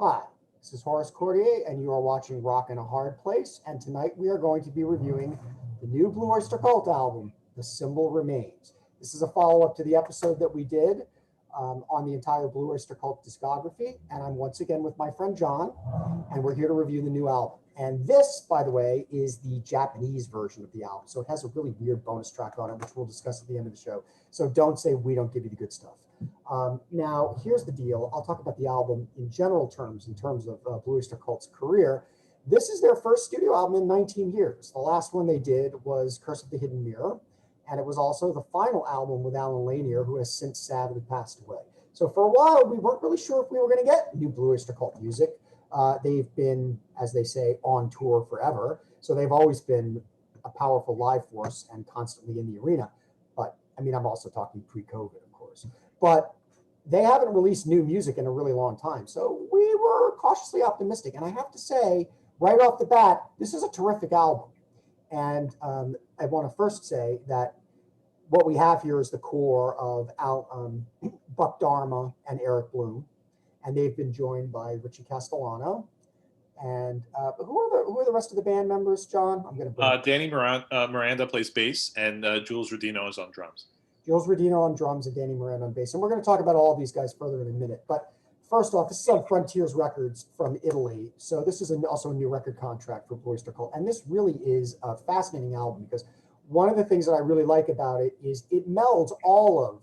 Hi, this is Horace Cordier, and you are watching Rock in a Hard Place. And tonight we are going to be reviewing the new Blue Oyster Cult album, The Symbol Remains. This is a follow-up to the episode that we did on the entire Blue Oyster Cult discography. And I'm once again with my friend John, and we're here to review the new album. And this, by the way, is the Japanese version of the album. So it has a really weird bonus track on it, which we'll discuss at the end of the show. So don't say we don't give you the good stuff. Now, here's the deal. I'll talk about the album in general terms, in terms of Blue Oyster Cult's career. This is their first studio album in 19 years. The last one they did was Curse of the Hidden Mirror, and it was also the final album with Alan Lanier, who has since sadly passed away. So for a while, we weren't really sure if we were going to get new Blue Oyster Cult music. They've been, as they say, on tour forever. So they've always been a powerful live force and constantly in the arena. But, I mean, I'm also talking pre-COVID, of course. But they haven't released new music in a really long time. So we were cautiously optimistic. And I have to say, right off the bat, this is a terrific album. And I want to first say that what we have here is the core of Buck Dharma and Eric Bloom. And they've been joined by Richie Castellano. And who are the rest of the band members, John? I'm going to Danny Miranda plays bass, and Jules Rodino is on drums. Jules Rodino on drums and Danny Miranda on bass. And we're going to talk about all of these guys further in a minute. But first off, this is on Frontiers Records from Italy. So this is also a new record contract for Blue Oyster Cult. And this really is a fascinating album because one of the things that I really like about it is it melds all of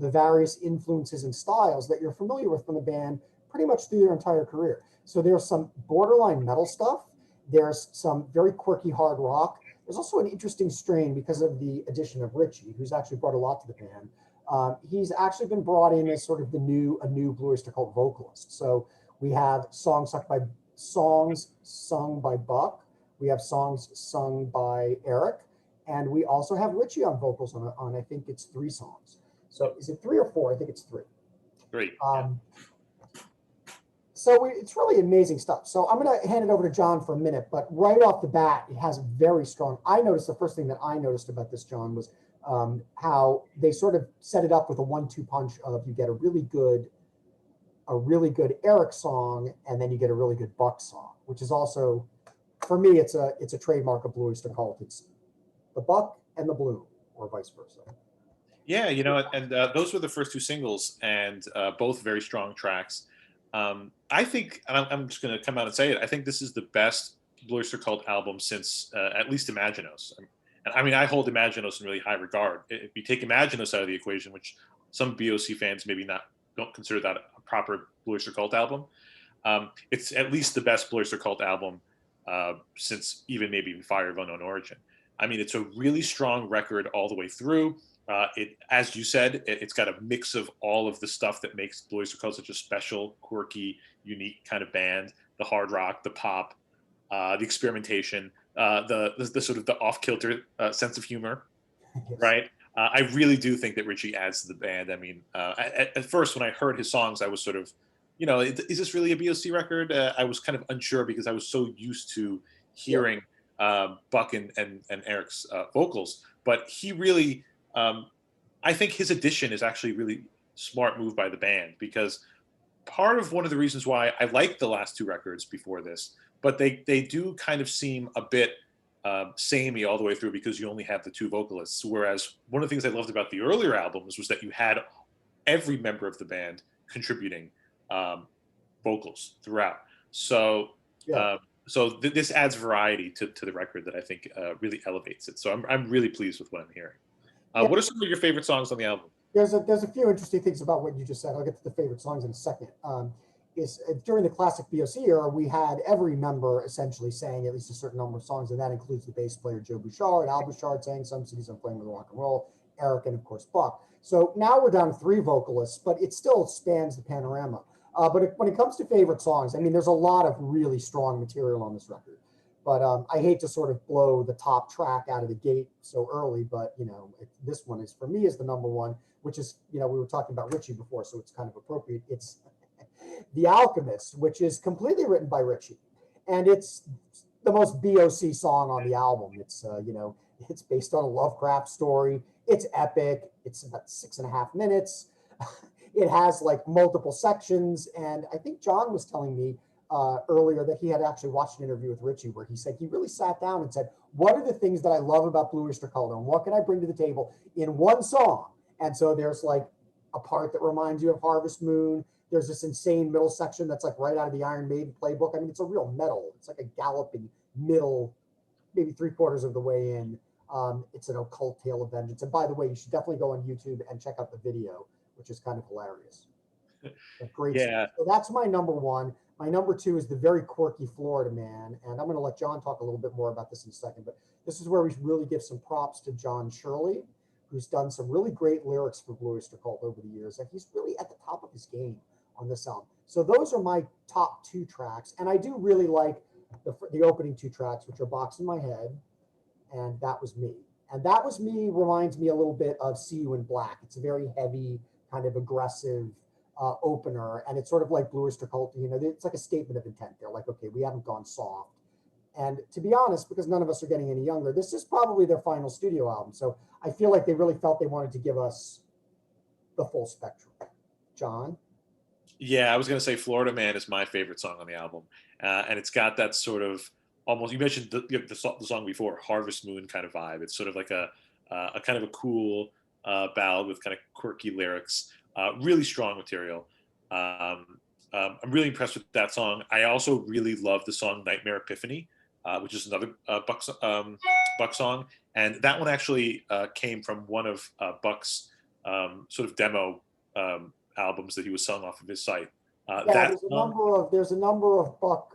the various influences and styles that you're familiar with from the band pretty much through their entire career. So there's some borderline metal stuff. There's some very quirky hard rock. There's also an interesting strain because of the addition of Richie, who's actually brought a lot to the band. He's actually been brought in as sort of a new Blue Oyster Cult vocalist. So we have songs sung by Buck. We have songs sung by Eric. And we also have Richie on vocals on I think it's 3 songs. So is it 3 or 4? I think it's 3. 3. So it's really amazing stuff. So I'm going to hand it over to John for a minute, but right off the bat, it has very strong. The first thing that I noticed about this, John, was how they sort of set it up with a 1-2 punch of you get a really good Eric song, and then you get a really good Buck song, which is also, for me, it's a trademark of Blue Oyster Cult. It's the Buck and the Bloom, or vice versa. Yeah, and those were the first 2 singles, and both very strong tracks. I think, and I'm just going to come out and say it, I think this is the best Blue Oyster Cult album since at least Imaginos. And I mean, I hold Imaginos in really high regard. If you take Imaginos out of the equation, which some BOC fans maybe don't consider that a proper Blue Oyster Cult album, it's at least the best Blue Oyster Cult album since even maybe Fire of Unknown Origin. I mean, it's a really strong record all the way through. As you said, it's got a mix of all of the stuff that makes Blue Oyster Cult such a special, quirky, unique kind of band. The hard rock, the pop, the experimentation, the sort of the off-kilter sense of humor, yes. Right? I really do think that Richie adds to the band. I mean, at first when I heard his songs, I was sort of, is this really a BOC record? I was kind of unsure because I was so used to hearing Buck and Eric's vocals. But he really... I think his addition is actually a really smart move by the band, because part of one of the reasons why I like the last 2 records before this, but they do kind of seem a bit samey all the way through because you only have the 2 vocalists. Whereas one of the things I loved about the earlier albums was that you had every member of the band contributing vocals throughout. So this adds variety to the record that I think really elevates it. So I'm really pleased with what I'm hearing. What are some of your favorite songs on the album? There's a few interesting things about what you just said. I'll get to the favorite songs in a second. During the classic BOC era, we had every member essentially sang at least a certain number of songs, and that includes the bass player Joe Bouchard. Al Bouchard sang Some Cities I'm Playing with Rock and Roll, Eric, and of course Buck. So now we're down to 3 vocalists, but it still spans the panorama. But when it comes to favorite songs, I mean, there's a lot of really strong material on this record. But I hate to sort of blow the top track out of the gate so early, but, this one is, for me, is the number one, which is, we were talking about Richie before, so it's kind of appropriate. It's The Alchemist, which is completely written by Richie. And it's the most BOC song on the album. It's, it's based on a Lovecraft story. It's epic. It's about 6.5 minutes. it has like multiple sections. And I think John was telling me earlier that he had actually watched an interview with Richie where he said he really sat down and said, what are the things that I love about Blue Oyster Cult and what can I bring to the table in one song? And so there's like a part that reminds you of Harvest Moon. There's this insane middle section that's like right out of the Iron Maiden playbook. I mean, it's a real metal. It's like a galloping middle, maybe 3/4 of the way in. It's an occult tale of vengeance. And by the way, you should definitely go on YouTube and check out the video, which is kind of hilarious. But great Yeah. stuff. So that's my number one. My number two is the very quirky Florida Man. And I'm going to let John talk a little bit more about this in a second. But this is where we really give some props to John Shirley, who's done some really great lyrics for Blue Oyster Cult over the years. And he's really at the top of his game on this album. So those are my top two tracks. And I do really like the opening two tracks, which are Box in My Head and That Was Me. And That Was Me reminds me a little bit of See You in Black. It's a very heavy, kind of aggressive opener. And it's sort of like Blue Oyster Cult, you know, it's like a statement of intent. They're like, okay, we haven't gone soft. And to be honest, because none of us are getting any younger, this is probably their final studio album. So I feel like they really felt they wanted to give us the full spectrum. John? Yeah, I was gonna say Florida Man is my favorite song on the album, and it's got that sort of almost. You mentioned the song before, Harvest Moon kind of vibe. It's sort of like a kind of a cool ballad with kind of quirky lyrics, really strong material. I'm really impressed with that song. I also really love the song Nightmare Epiphany, which is another Buck song, and that one actually came from one of Buck's sort of demo. Albums that he was selling off of his site. Yeah, there's a number of Buck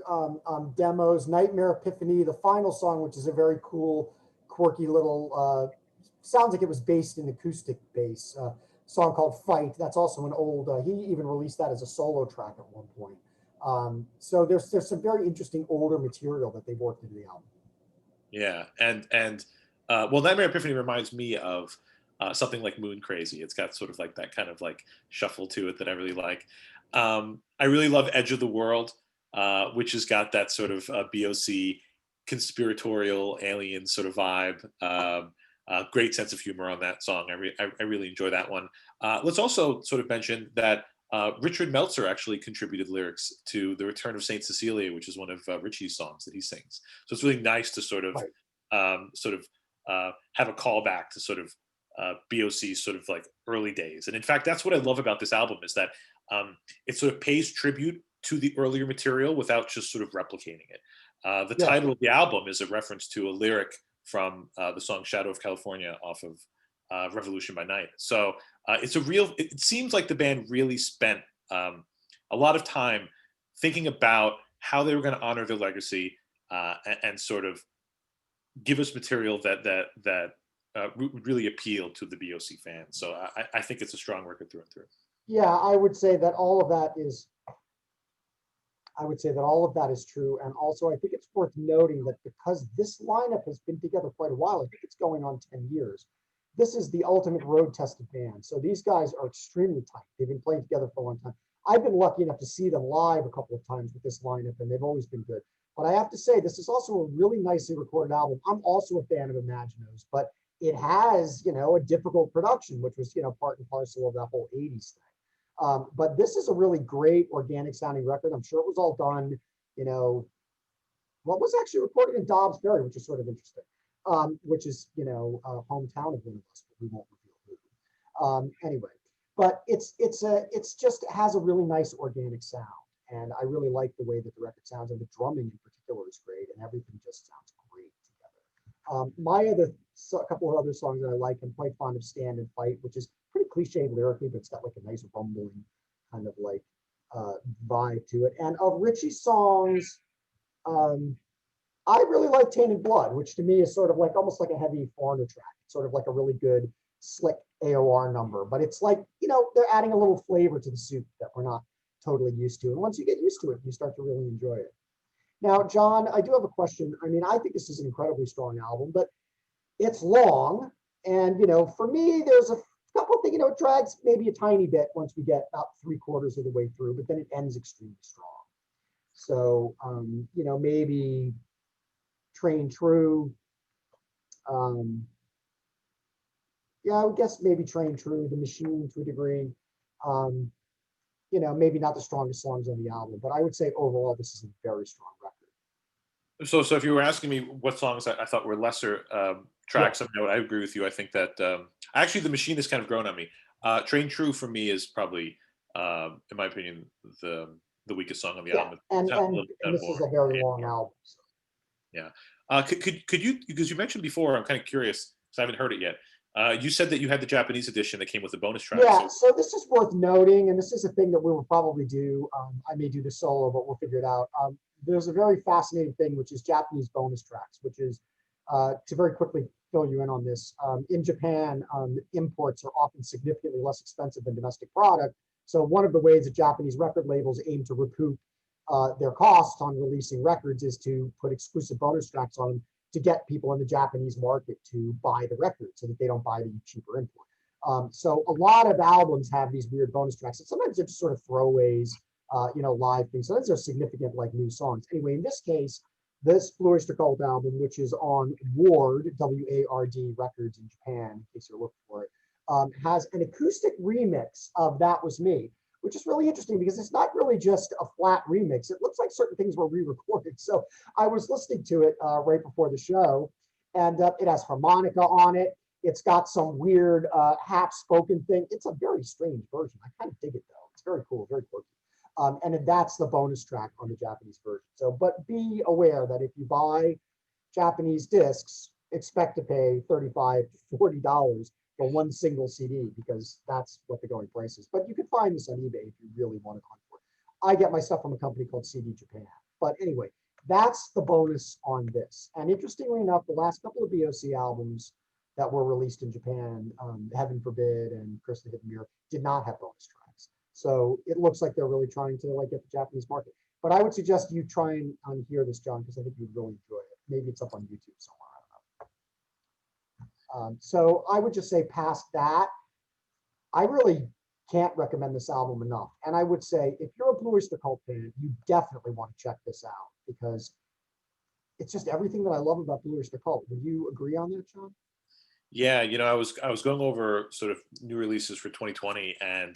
demos. Nightmare Epiphany, the final song, which is a very cool, quirky little. Sounds like it was based in acoustic bass. Song called Fight. That's also an old. He even released that as a solo track at one point. So there's some very interesting older material that they've worked into the album. Yeah, and well, Nightmare Epiphany reminds me of something like Moon Crazy. It's got sort of like that kind of like shuffle to it that I really like. I really love Edge of the World, which has got that sort of BOC conspiratorial alien sort of vibe. Great sense of humor on that song. I really enjoy that one. Let's also sort of mention that Richard Meltzer actually contributed lyrics to The Return of Saint Cecilia, which is one of Richie's songs that he sings. So it's really nice to sort of have a callback to sort of BOC's sort of like early days. And in fact, that's what I love about this album is that it sort of pays tribute to the earlier material without just sort of replicating it. The title of the album is a reference to a lyric from the song Shadow of California off of Revolution by Night. So it seems like the band really spent a lot of time thinking about how they were going to honor their legacy and sort of give us material that would really appeal to the BOC fans. So I think it's a strong record through and through. Yeah, I would say that all of that is. I would say that all of that is true, and also I think it's worth noting that because this lineup has been together quite a while, I think it's going on 10 years. This is the ultimate road-tested band. So these guys are extremely tight. They've been playing together for a long time. I've been lucky enough to see them live a couple of times with this lineup, and they've always been good. But I have to say, this is also a really nicely recorded album. I'm also a fan of Imaginos, but it has, a difficult production, which was, part and parcel of that whole 80s thing. But this is a really great organic sounding record. I'm sure it was all done, what was actually recorded in Dobbs Ferry, which is sort of interesting, which is, hometown of one of us, but we won't reveal who. Anyway, but it's just, it has a really nice organic sound. And I really like the way that the record sounds, and the drumming in particular is great, and everything just sounds great together. A couple of other songs that I like, I'm quite fond of Stand and Fight, which is pretty cliched lyrically, but it's got like a nice rumbling kind of like vibe to it. And of Richie's songs, I really like Tainted Blood, which to me is sort of like almost like a heavy Foreigner track. It's sort of like a really good, slick AOR number, but it's like, they're adding a little flavor to the soup that we're not totally used to. And once you get used to it, you start to really enjoy it. Now, John, I do have a question. I mean, I think this is an incredibly strong album, but it's long. And, for me, there's a couple of things, it drags maybe a tiny bit once we get about 3/4 of the way through, but then it ends extremely strong. So, maybe Train True. Yeah, I would guess maybe Train True, The Machine to a degree. You know, maybe not the strongest songs on the album, but I would say overall this is a very strong record. So if you were asking me what songs I thought were lesser Yeah, tracks of note, I agree with you. I think that actually the machine has kind of grown on me. Train True for me is probably, in my opinion, the weakest song on the yeah, album. It's and kind of a and little bit and kind of this is a boring. very long album. So. Yeah. Could you, because you mentioned before, I'm kind of curious because I haven't heard it yet. You said that you had the Japanese edition that came with the bonus track. Yeah, So so this is worth noting, and this is a thing that we will probably do. I may do this solo, but we'll figure it out. There's a very fascinating thing, which is Japanese bonus tracks, which is to very quickly fill you in on this. In Japan, imports are often significantly less expensive than domestic product. So one of the ways that Japanese record labels aim to recoup their costs on releasing records is to put exclusive bonus tracks on them to get people in the Japanese market to buy the record so that they don't buy the cheaper import. So a lot of albums have these weird bonus tracks, and sometimes they're just sort of throwaways, live things. Sometimes they're significant, like new songs. Anyway, in this case, this Blue Oyster Cult album, which is on Ward, W-A-R-D Records in Japan, in case you're looking for it, has an acoustic remix of That Was Me, which is really interesting because it's not really just a flat remix. It looks like certain things were re-recorded. So I was listening to it right before the show, and it has harmonica on it. It's got some weird half-spoken thing. It's a very strange version. I kind of dig it though. It's very cool, very quirky. And that's the bonus track on the Japanese version. So, but be aware that if you buy Japanese discs, expect to pay $35 to $40 for one single CD because that's what the going price is. But you can find this on eBay if you really want to hunt for it. I get my stuff from a company called CD Japan. But anyway, that's the bonus on this. And interestingly enough, the last couple of BOC albums that were released in Japan, Heaven Forbid and Curse the Hidden Mirror, did not have bonus tracks. So it looks like they're really trying to like get the Japanese market. But I would suggest you try and hear this, John, because I think you'd really enjoy it. Maybe it's up on YouTube somewhere. I don't know. So I would just say past that, I really can't recommend this album enough. And I would say if you're a Blue Oyster Cult fan, you definitely want to check this out because it's just everything that I love about Blue Oyster Cult. Would you agree on that, John? yeah, I was going over sort of new releases for 2020, and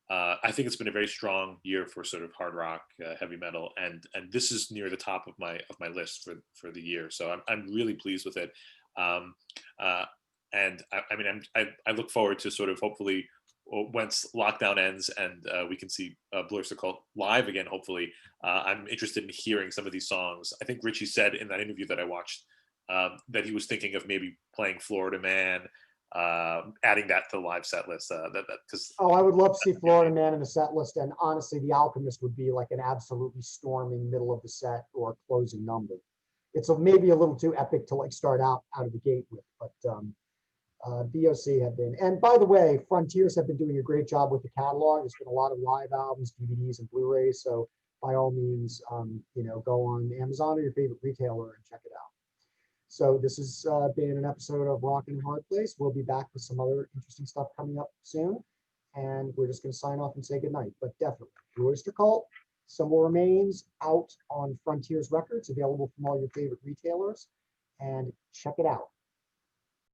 I think it's been a very strong year for sort of hard rock, heavy metal, and this is near the top of my list for the year. So I'm really pleased with it. Um, uh, and I mean, I look forward to sort of hopefully once lockdown ends and we can see Blur Cult live again. Hopefully, I'm interested in hearing some of these songs. I think Richie said in that interview that I watched that he was thinking of maybe playing Florida Man, adding that to the live set list. That because Oh, I would love to see Florida Man in the set list. And honestly, The Alchemist would be like an absolutely storming middle of the set or closing number. It's maybe a little too epic to like start out of the gate with, but BOC have been. And by the way, Frontiers have been doing a great job with the catalog. There's been a lot of live albums, DVDs, and Blu-rays. So by all means, go on Amazon or your favorite retailer and check it out. So this has been an episode of Rock and Hard Place. We'll be back with some other interesting stuff coming up soon. And we're just going to sign off and say goodnight. But definitely, Blue Oyster Cult, Symbol Remains, out on Frontiers Records, available from all your favorite retailers. And check it out.